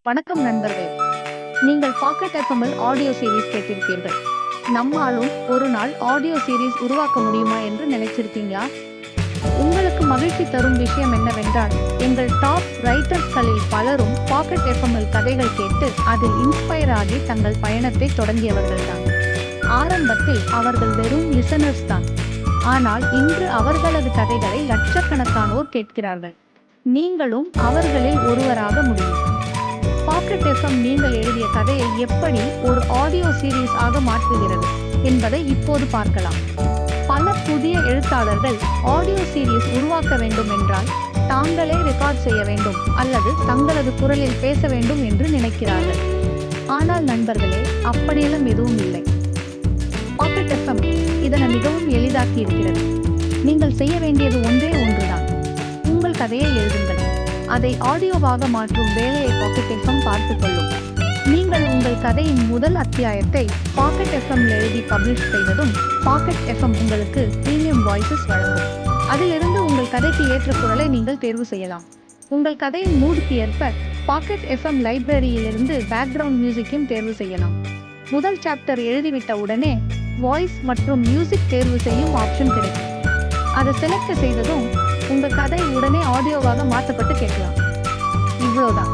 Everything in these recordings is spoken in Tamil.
வணக்கம் நண்பர்களே. நீங்கள் பாக்கெட் எஃப்எம்மில் ஆடியோ சீரிஸ் கேட்டிருப்பீர்கள். நம்மாலும் ஒரு நாள் ஆடியோ சீரிஸ் உருவாக்க முடியுமா என்று நினைச்சிருக்கீங்களா? உங்களுக்கு மகிழ்ச்சி தரும் விஷயம் என்னவென்றால், எங்கள் டாப் ரைட்டர்ஸ்களில் பலரும் பாக்கெட் எஃப்எம்மில் கதைகள் கேட்டு அதில் இன்ஸ்பயர் ஆகி தங்கள் பயணத்தை தொடங்கியவர்கள்தான். ஆரம்பத்தில் அவர்கள் வெறும் லிசனர்ஸ் தான். ஆனால் இன்று அவர்களது கதைகளை லட்சக்கணக்கானோர் கேட்கிறார்கள். நீங்களும் அவர்களில் ஒருவராக முடியும். பாக்கெட் எஃப்எம் நீங்கள் எழுதிய கதையை எப்படி ஒரு ஆடியோ சீரீஸ் ஆக மாற்றுகிறது என்பதை இப்போது பார்க்கலாம். பல புதிய எழுத்தாளர்கள் ஆடியோ சீரீஸ் உருவாக்க வேண்டும் என்றால் தாங்களே ரெக்கார்ட் செய்ய வேண்டும் அல்லது தங்களது குரலில் பேச வேண்டும் என்று நினைக்கிறார்கள். ஆனால் நண்பர்களே, அப்படியெல்லாம் எதுவும் இல்லை. பாக்கெட் எஃப்எம் இதனை மிகவும் எளிதாக்கி இருக்கிறது. நீங்கள் செய்ய வேண்டியது ஒன்றே ஒன்றுதான். உங்கள் கதையை எழுதுங்கள். அதை ஆடியோவாக மாற்றும் வேலையை பாக்கெட் எஃப்எம் பார்த்துக் கொள்ளும். நீங்கள் உங்கள் கதையின் முதல் அத்தியாயத்தை பாக்கெட் எஃப்எம்மில் எழுதி பப்ளிஷ் செய்ததும் பாக்கெட் எஃப்எம் உங்களுக்கு பிரீமியம் வாய்ஸஸ் வழங்கும். அதிலிருந்து உங்கள் கதைக்கு ஏற்ற குரலை நீங்கள் தேர்வு செய்யலாம். உங்கள் கதையின் மூடுக்கு ஏற்ப பாக்கெட் எஃப்எம் லைப்ரரியிலிருந்து பேக்ரவுண்ட் மியூசிக்கையும் தேர்வு செய்யலாம். முதல் சாப்டர் எழுதிவிட்ட உடனே வாய்ஸ் மற்றும் மியூசிக் தேர்வு செய்யும் ஆப்ஷன் கிடைக்கும். அதை செலக்ட் செய்ததும் உங்கள் கதை உடனே ஆடியோவாக மாற்றப்பட்டு கேட்கலாம். இவ்வளோதான்.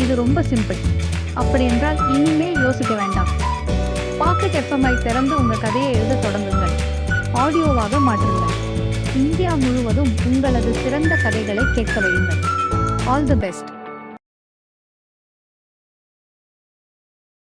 இது ரொம்ப சிம்பிள். அப்படி என்றால் இனிமேல் யோசிக்க வேண்டாம். பாக்கெட் எஃப்எம்ஐ திறந்து உங்கள் கதையை எழுத தொடங்குங்கள். ஆடியோவாக மாற்றுங்கள். இந்தியா முழுவதும் உங்களது சிறந்த கதைகளை கேட்க வையுங்கள். All the best.